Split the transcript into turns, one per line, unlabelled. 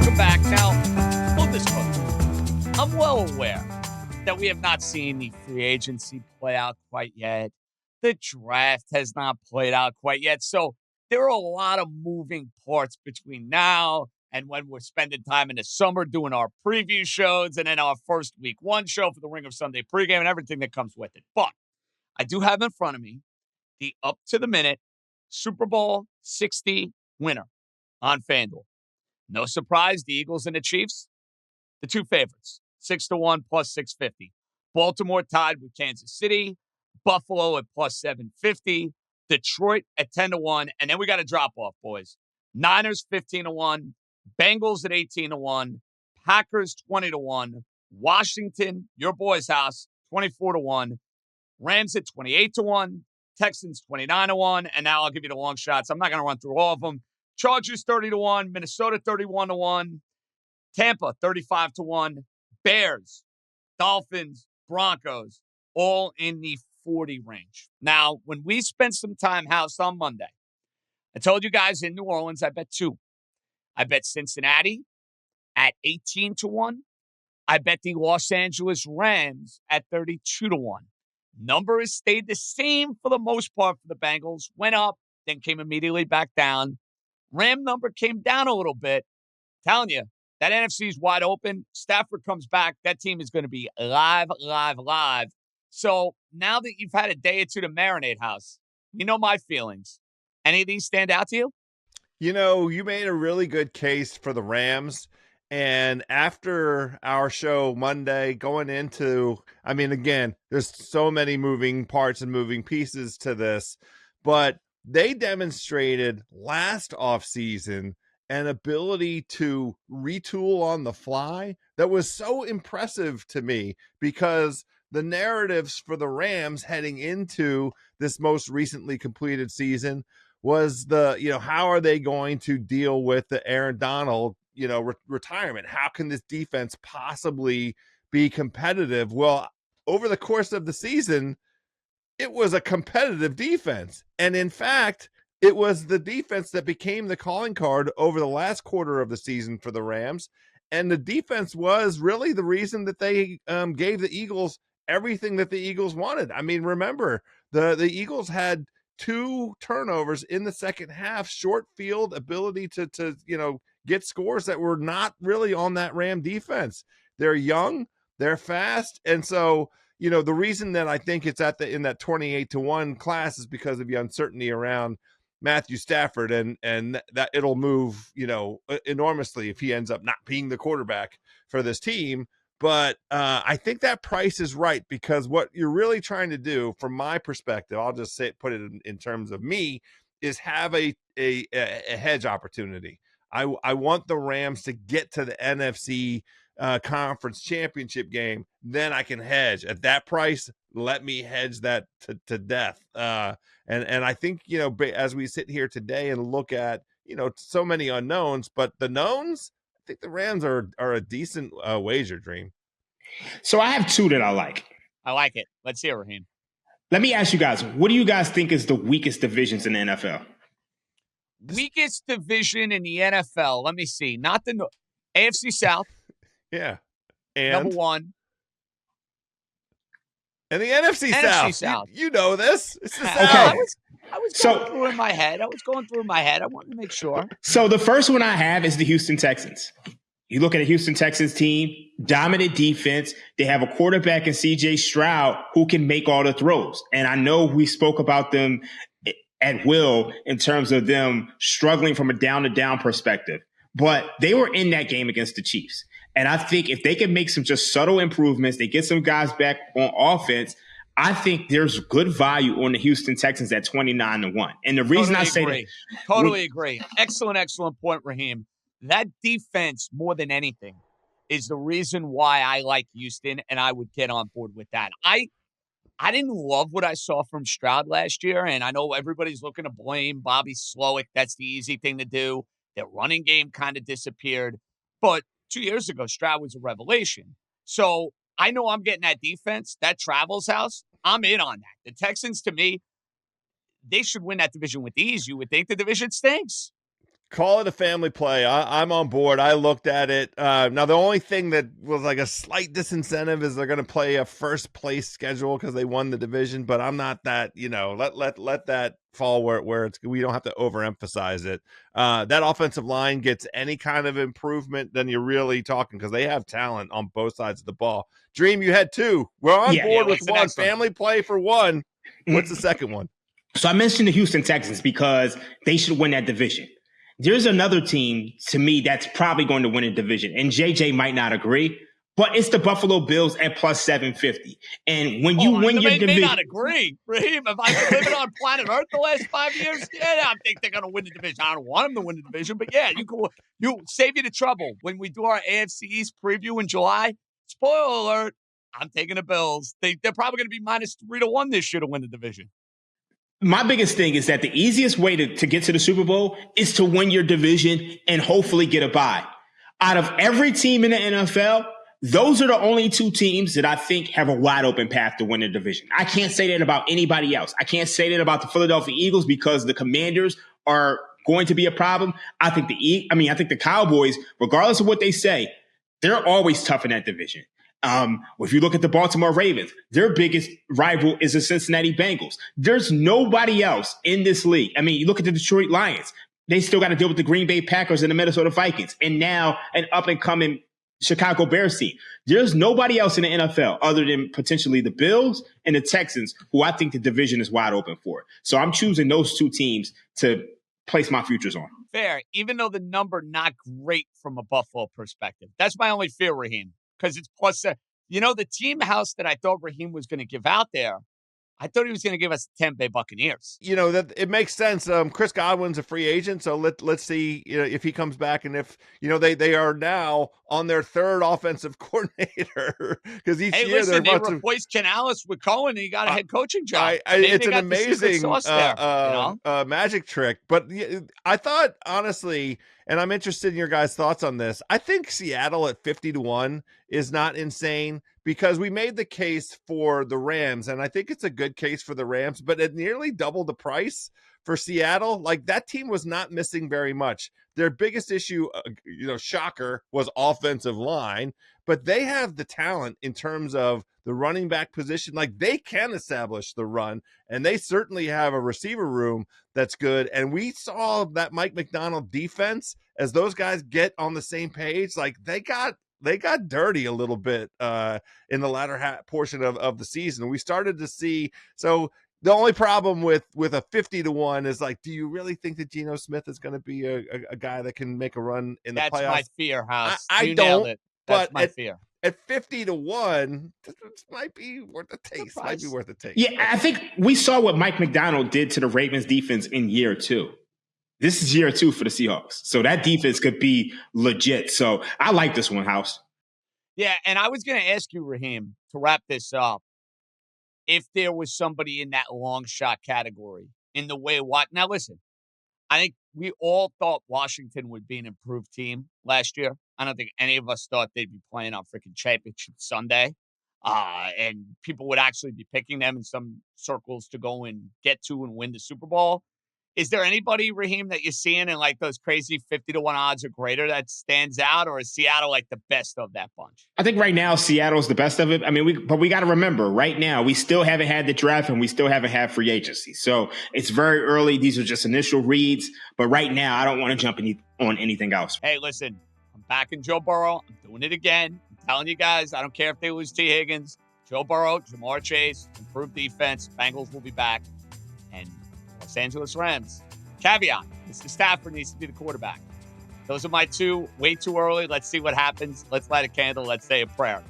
Welcome back. Now, full disclosure, I'm well aware that we have not seen the free agency play out quite yet. The draft has not played out quite yet. So there are a lot of moving parts between now and when we're spending time in the summer doing our preview shows and then our first week one show for the Ring of Sunday pregame and everything that comes with it. But I do have in front of me the up to the minute Super Bowl 60 winner on FanDuel. No surprise, the Eagles and the Chiefs, the two favorites, 6-1 plus 650. Baltimore tied with Kansas City, Buffalo at plus 750, Detroit at 10-1, and then we got a drop off, boys. Niners 15-1, Bengals at 18-1, Packers 20-1, Washington, your boys' house, 24-1, Rams at 28-1, Texans 29-1, and now I'll give you the long shots. I'm not going to run through all of them. Chargers 30-1, Minnesota 31-1, Tampa 35-1, Bears, Dolphins, Broncos, all in the 40 range. Now, when we spent some time house on Monday, I told you guys in New Orleans, I bet two. I bet Cincinnati at 18-1. I bet the Los Angeles Rams at 32-1. Number has stayed the same for the most part for the Bengals. Went up, then came immediately back down. Ram number came down a little bit. Telling you, that NFC is wide open. Stafford comes back. That team is going to be live. So now that you've had a day or two to marinate, House, you know my feelings. Any of these stand out to you?
You know, you made a really good case for the Rams. And after our show Monday, going into, I mean, again, there's so many moving parts and moving pieces to this, but they demonstrated last offseason an ability to retool on the fly that was so impressive to me, because the narratives for the Rams heading into this most recently completed season was how are they going to deal with the Aaron Donald, retirement? How can this defense possibly be competitive? Well, over the course of the season, it was a competitive defense. And in fact, it was the defense that became the calling card over the last quarter of the season for the Rams. And the defense was really the reason that they gave the Eagles everything that the Eagles wanted. I mean, remember, the Eagles had 2 turnovers in the second half, short field ability to get scores that were not really on that Ram defense. They're young, they're fast, and so the reason that I think it's in that 28-1 class is because of the uncertainty around Matthew Stafford, and that it'll move, enormously if he ends up not being the quarterback for this team. But I think that price is right, because what you're really trying to do, from my perspective, I'll just put it in terms of me, is have a hedge opportunity. I want the Rams to get to the NFC conference championship game. Then I can hedge at that price. Let me hedge that to death. And I think, as we sit here today and look at, so many unknowns, but the knowns, I think the Rams are a decent wager, Dream.
So I have 2 that I like.
I like it. Let's hear, Raheem.
Let me ask you guys, what do you guys think is the weakest divisions in the NFL?
Weakest division in the NFL. Let me see. Not the AFC South.
Yeah. And
number 1.
And the NFC South. You know this. It's the South.
Okay.
I was going through in my head. I wanted to make sure.
So the first one I have is the Houston Texans. You look at a Houston Texans team, dominant defense. They have a quarterback in C.J. Stroud who can make all the throws. And I know we spoke about them at will in terms of them struggling from a down-to-down perspective. But they were in that game against the Chiefs. And I think if they can make some just subtle improvements, they get some guys back on offense, I think there's good value on the Houston Texans at 29-1. And the reason I say that.
Totally agree. Excellent point, Raheem. That defense, more than anything, is the reason why I like Houston, and I would get on board with that. I didn't love what I saw from Stroud last year, and I know everybody's looking to blame Bobby Slowick. That's the easy thing to do. Their running game kind of disappeared. But 2 years ago, Stroud was a revelation. So I know I'm getting that defense, that Travels house. I'm in on that. The Texans, to me, they should win that division with ease. You would think the division stinks.
Call it a family play. I'm on board. I looked at it. Now, the only thing that was like a slight disincentive is they're going to play a first place schedule because they won the division. But I'm not that, let that fall where it's, we don't have to overemphasize it. That offensive line gets any kind of improvement, then you're really talking, because they have talent on both sides of the ball. Dream, you had two. We're on board with one. Family play for one. What's the second one?
So I mentioned the Houston Texans because they should win that division. There's another team, to me, that's probably going to win a division. And JJ might not agree, but it's the Buffalo Bills at plus 750. And when you win your division...
may not agree. Raheem, if I've been living on planet Earth the last 5 years, I think they're going to win the division. I don't want them to win the division, but yeah, you save you the trouble. When we do our AFC East preview in July, spoiler alert, I'm taking the Bills. They're probably going to be minus 3-1 this year to win the division.
My biggest thing is that the easiest way to get to the Super Bowl is to win your division and hopefully get a bye. Out of every team in the NFL, those are the only two teams that I think have a wide open path to win the division. I can't say that about anybody else. I can't say that about the Philadelphia Eagles because the Commanders are going to be a problem. I think the Cowboys, regardless of what they say, they're always tough in that division. If you look at the Baltimore Ravens, their biggest rival is the Cincinnati Bengals. There's nobody else in this league. I mean, you look at the Detroit Lions. They still got to deal with the Green Bay Packers and the Minnesota Vikings, and now an up-and-coming Chicago Bears team. There's nobody else in the NFL other than potentially the Bills and the Texans who I think the division is wide open for. So I'm choosing those two teams to place my futures on.
Fair, even though the number not great from a Buffalo perspective. That's my only fear, Raheem. Because it's plus, the team house that I thought Raheem was going to give out there, I thought he was going to give us the Tampa Bay Buccaneers.
That it makes sense. Chris Godwin's a free agent, so let's see if he comes back, and if they are now on their third offensive coordinator, because each year
they replaced Canales with Cohen, and he got a head coaching job.
It's an amazing magic trick. But I thought, honestly, and I'm interested in your guys' thoughts on this, I think Seattle at 50-1 is not insane, because we made the case for the Rams, and I think it's a good case for the Rams, but at nearly double the price for Seattle, like that team was not missing very much. Their biggest issue, shocker, was offensive line, but they have the talent in terms of the running back position. Like, they can establish the run, and they certainly have a receiver room that's good. And we saw that Mike McDonald defense, as those guys get on the same page, like they got dirty a little bit in the latter portion of the season. We started to see, so the only problem with a 50-1 is, like, do you really think that Geno Smith is going to be a guy that can make a run in the playoffs?
That's my fear, House.
I don't. It.
That's my fear.
At 50-1, this might be worth a taste. Might be worth a taste.
Yeah, I think we saw what Mike McDonald did to the Ravens defense in year 2. This is year 2 for the Seahawks. So that defense could be legit. So I like this one, House.
Yeah, and I was going to ask you, Raheem, to wrap this up, if there was somebody in that long shot category in the way what. Now, listen, I think we all thought Washington would be an improved team last year. I don't think any of us thought they'd be playing on freaking Championship Sunday. And people would actually be picking them in some circles to go and get to and win the Super Bowl. Is there anybody, Raheem, that you're seeing in like those crazy 50-1 odds or greater that stands out, or is Seattle like the best of that bunch?
I think right now Seattle's the best of it. I mean, but we got to remember, right now we still haven't had the draft and we still haven't had free agency. So it's very early. These are just initial reads. But right now, I don't want to jump on anything else.
Hey, listen, I'm backing Joe Burrow. I'm doing it again. I'm telling you guys, I don't care if they lose T. Higgins. Joe Burrow, Jamar Chase, improved defense. Bengals will be back. And Los Angeles Rams. Caveat, Mr. Stafford needs to be the quarterback. Those are my two. Way too early. Let's see what happens. Let's light a candle. Let's say a prayer.